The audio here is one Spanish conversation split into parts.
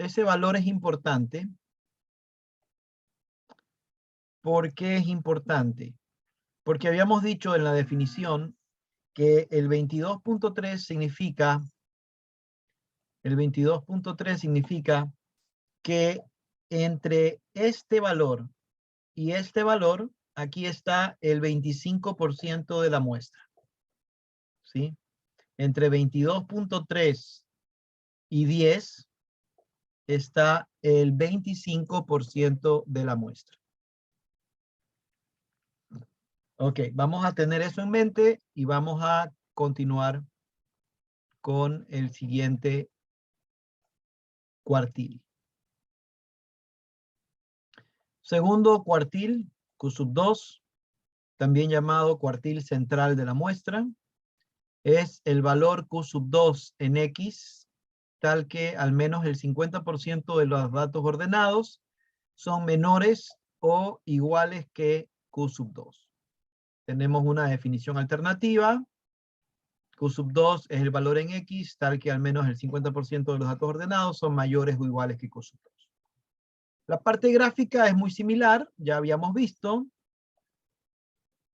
ese valor es importante. ¿Por qué es importante? Porque habíamos dicho en la definición que el 22.3 significa, que entre este valor y este valor, aquí está el 25% de la muestra. ¿Sí? Entre 22.3 y 10 está el 25% de la muestra. Ok, vamos a tener eso en mente y vamos a continuar con el siguiente cuartil. Segundo cuartil, Q2, también llamado cuartil central de la muestra, es el valor Q2 en X, tal que al menos el 50% de los datos ordenados son menores o iguales que Q2. Tenemos una definición alternativa. Q2 es el valor en X, tal que al menos el 50% de los datos ordenados son mayores o iguales que Q2. La parte gráfica es muy similar, ya habíamos visto.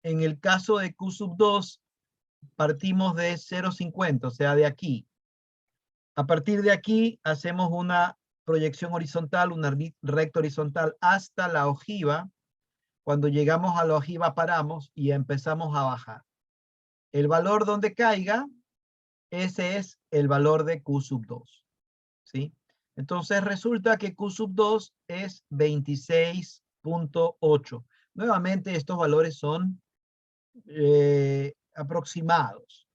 En el caso de Q2, partimos de 0,50, o sea, de aquí. A partir de aquí, hacemos una proyección horizontal, una recta horizontal hasta la ojiva. Cuando llegamos a la ojiva, paramos y empezamos a bajar. El valor donde caiga, ese es el valor de Q2. ¿Sí? Entonces resulta que Q2 es 26.8. Nuevamente estos valores son aproximados.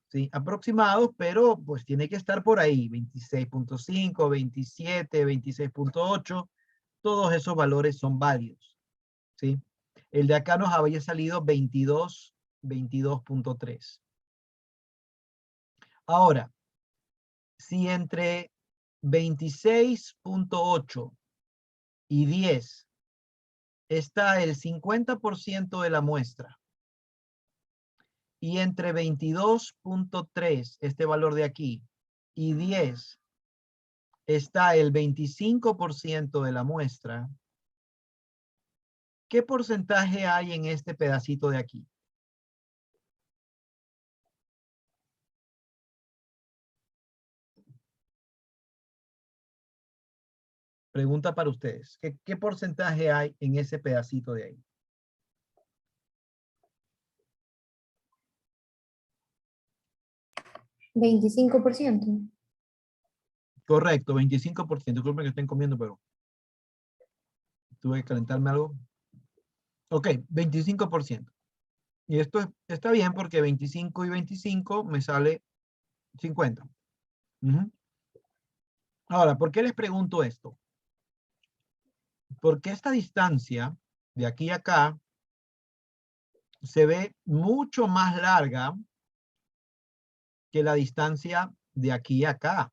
¿Sí? Aproximados, pero pues tiene que estar por ahí, 26.5, 27, 26.8. Todos esos valores son válidos. ¿Sí? El de acá nos había salido 22, 22.3. Ahora, si entre 26.8 y 10 está el 50% de la muestra, y entre 22.3, este valor de aquí, y 10 está el 25% de la muestra, ¿qué porcentaje hay en este pedacito de aquí? Pregunta para ustedes. ¿Qué porcentaje hay en ese pedacito de ahí? ¿25%? Correcto, 25%. Disculpen que estén comiendo, pero tuve que calentarme algo. Ok, 25%. Y esto está bien porque 25 y 25 me sale 50. Ahora, ¿por qué les pregunto esto? Porque esta distancia de aquí a acá se ve mucho más larga que la distancia de aquí a acá.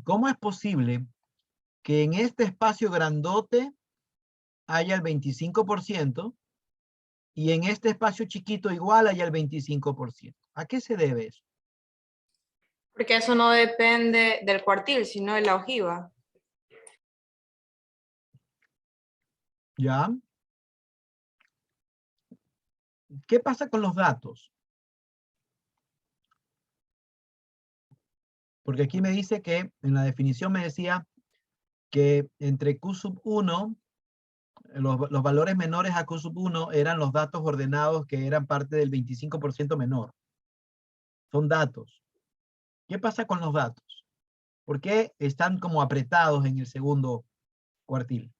¿Cómo es posible que en este espacio grandote haya el 25% y en este espacio chiquito igual haya el 25%? ¿A qué se debe eso? Porque eso no depende del cuartil, sino de la ojiva. ¿Ya? ¿Qué pasa con los datos? Porque aquí me dice que en la definición me decía que entre Q1, los valores menores a Q1 eran los datos ordenados que eran parte del 25% menor. Son datos. ¿Qué pasa con los datos? ¿Por qué están como apretados en el segundo cuartil?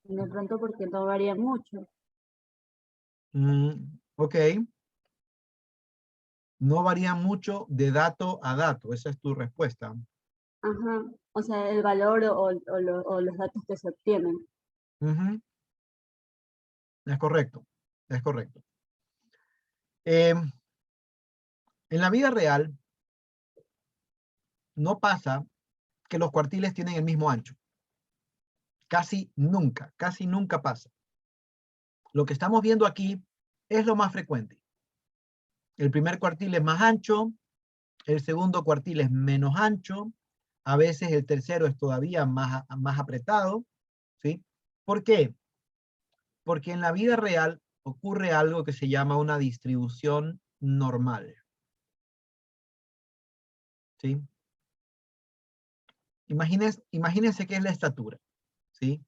De pronto porque no varía mucho. Ok. No varía mucho de dato a dato. Esa es tu respuesta. Ajá. O sea, el valor o los datos que se obtienen. Es correcto. Es correcto. En la vida real, no pasa que los cuartiles tienen el mismo ancho. Casi nunca pasa. Lo que estamos viendo aquí es lo más frecuente. El primer cuartil es más ancho, el segundo cuartil es menos ancho, a veces el tercero es todavía más apretado, ¿sí? ¿Por qué? Porque en la vida real ocurre algo que se llama una distribución normal, ¿sí? Imagínense qué es la estatura, ¿sí?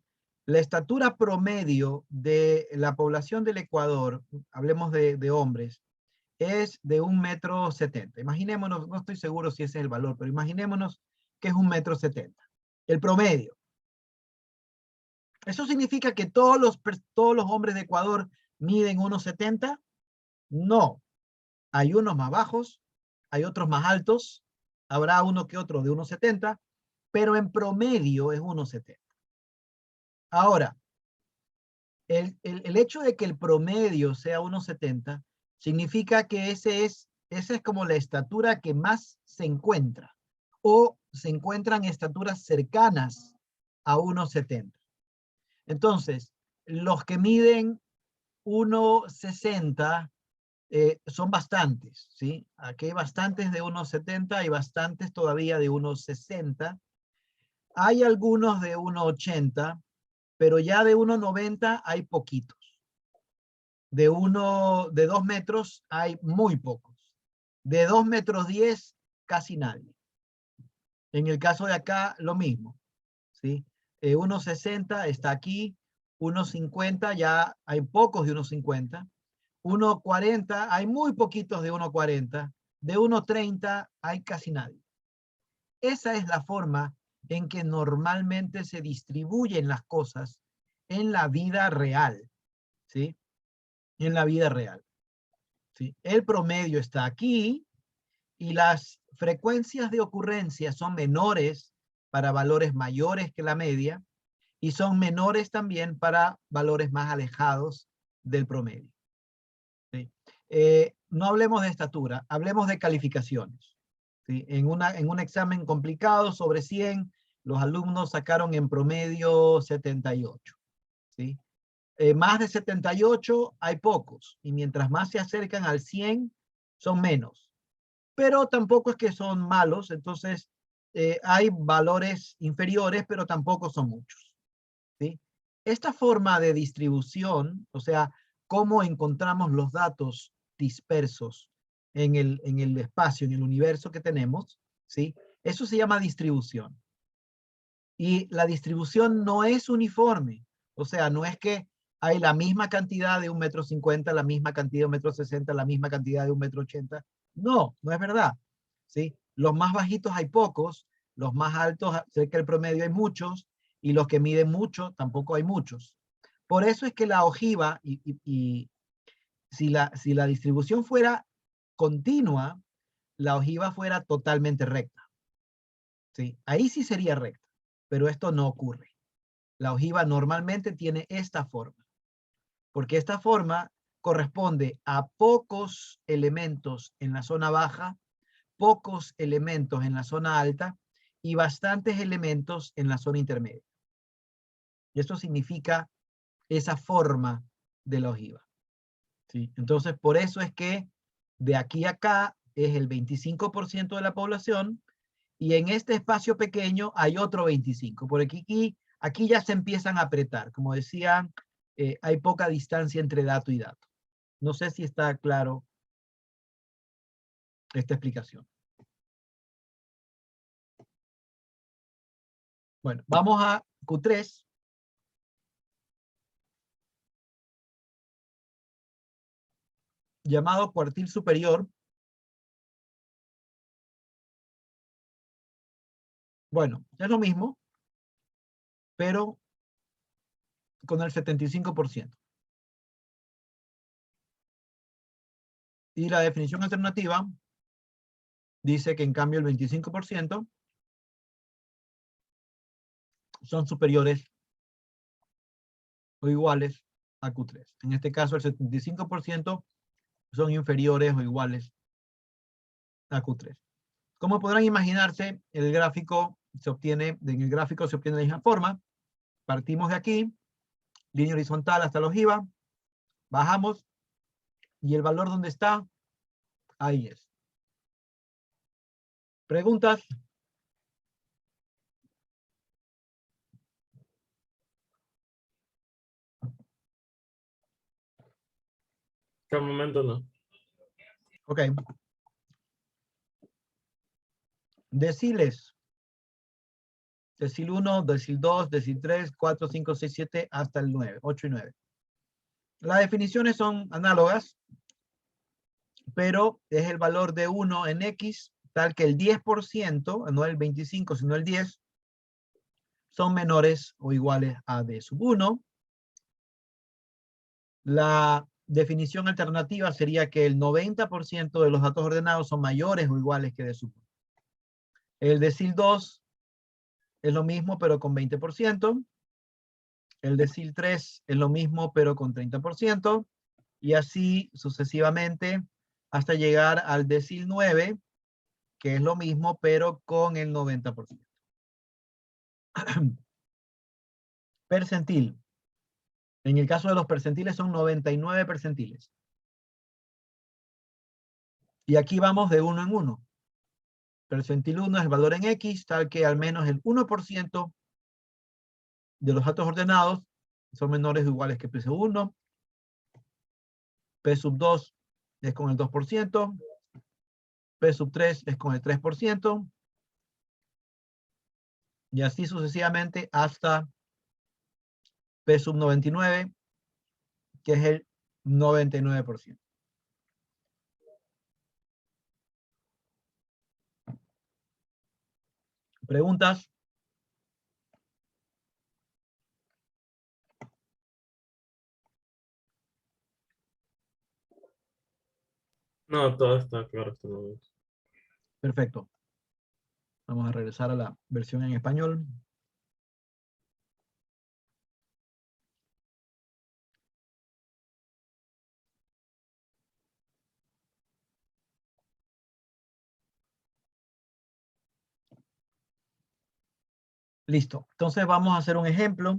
La estatura promedio de la población del Ecuador, hablemos de hombres, es de 1,70 m. Imaginémonos, no estoy seguro si ese es el valor, pero imaginémonos que es 1,70 m. El promedio. ¿Eso significa que todos los hombres de Ecuador miden 1,70 m? No. Hay unos más bajos, hay otros más altos, habrá uno que otro de 1,70 m, pero en promedio es 1,70 m. Ahora, el hecho de que el promedio sea 1,70 significa que esa es como la estatura que más se encuentra, o se encuentran estaturas cercanas a 1,70. Entonces, los que miden 1,60 son bastantes, ¿sí? Aquí hay bastantes de 1,70, hay bastantes todavía de 1,60. Hay algunos de 1,80, pero ya de 1,90 hay poquitos. De 2 metros hay muy pocos. De 2,10 metros casi nadie. En el caso de acá, lo mismo, ¿sí? 1,60 está aquí, 1,50 ya hay pocos de 1,50. 1,40 hay muy poquitos de 1,40. De 1,30 hay casi nadie. Esa es la forma en que normalmente se distribuyen las cosas en la vida real, ¿sí? En la vida real, ¿sí? El promedio está aquí y las frecuencias de ocurrencia son menores para valores mayores que la media y son menores también para valores más alejados del promedio, ¿sí? No hablemos de estatura, hablemos de calificaciones, ¿sí? En un examen complicado sobre 100, los alumnos sacaron en promedio 78, ¿sí? Más de 78 hay pocos, y mientras más se acercan al 100, son menos. Pero tampoco es que son malos, entonces hay valores inferiores, pero tampoco son muchos, ¿sí? Esta forma de distribución, o sea, cómo encontramos los datos dispersos en el espacio, en el universo que tenemos, ¿sí? Eso se llama distribución. Y la distribución no es uniforme, o sea, no es que hay la misma cantidad de 1,50 m, la misma cantidad de 1,60 m, la misma cantidad de 1,80 m. No, no es verdad, ¿sí? Los más bajitos hay pocos, los más altos, cerca del promedio hay muchos, y los que miden mucho, tampoco hay muchos. Por eso es que la ojiva, y si la distribución fuera continua, la ojiva fuera totalmente recta, ¿sí? Ahí sí sería recta, pero esto no ocurre. La ojiva normalmente tiene esta forma, porque esta forma corresponde a pocos elementos en la zona baja, pocos elementos en la zona alta y bastantes elementos en la zona intermedia. Y esto significa esa forma de la ojiva, ¿sí? Entonces, por eso es que de aquí a acá es el 25% de la población, y en este espacio pequeño hay otro 25%. Por aquí ya se empiezan a apretar. Como decía, hay poca distancia entre dato y dato. No sé si está claro esta explicación. Bueno, vamos a Q3. Llamado cuartil superior. Bueno, es lo mismo, pero con el 75%. Y la definición alternativa dice que en cambio el 25% son superiores o iguales a Q3. En este caso el 75% son inferiores o iguales a Q3. Como podrán imaginarse, el gráfico se obtiene, en el gráfico se obtiene de la misma forma. Partimos de aquí, línea horizontal hasta la ojiva, bajamos, y el valor donde está, ahí es. ¿Preguntas? Por el momento no. Ok. Deciles. Decil 1, decil 2, decil 3, 4, 5, 6, 7, hasta el 9, 8 y 9. Las definiciones son análogas, pero es el valor de 1 en X, tal que el 10%, no el 25, sino el 10, son menores o iguales a D sub 1. La definición alternativa sería que el 90% de los datos ordenados son mayores o iguales que D sub 1. El decil 2 es lo mismo, pero con 20%. El decil 3 es lo mismo, pero con 30%. Y así sucesivamente hasta llegar al decil 9, que es lo mismo, pero con el 90%. Percentil. En el caso de los percentiles son 99 percentiles. Y aquí vamos de 1 en 1. Percentil 1 es el valor en X, tal que al menos el 1% de los datos ordenados son menores o iguales que P sub 1. P sub 2 es con el 2%. P sub 3 es con el 3%. Y así sucesivamente hasta P sub 99, que es el 99%. ¿Preguntas? No, todo está claro hasta el momento. Perfecto. Vamos a regresar a la versión en español. Listo. Entonces vamos a hacer un ejemplo.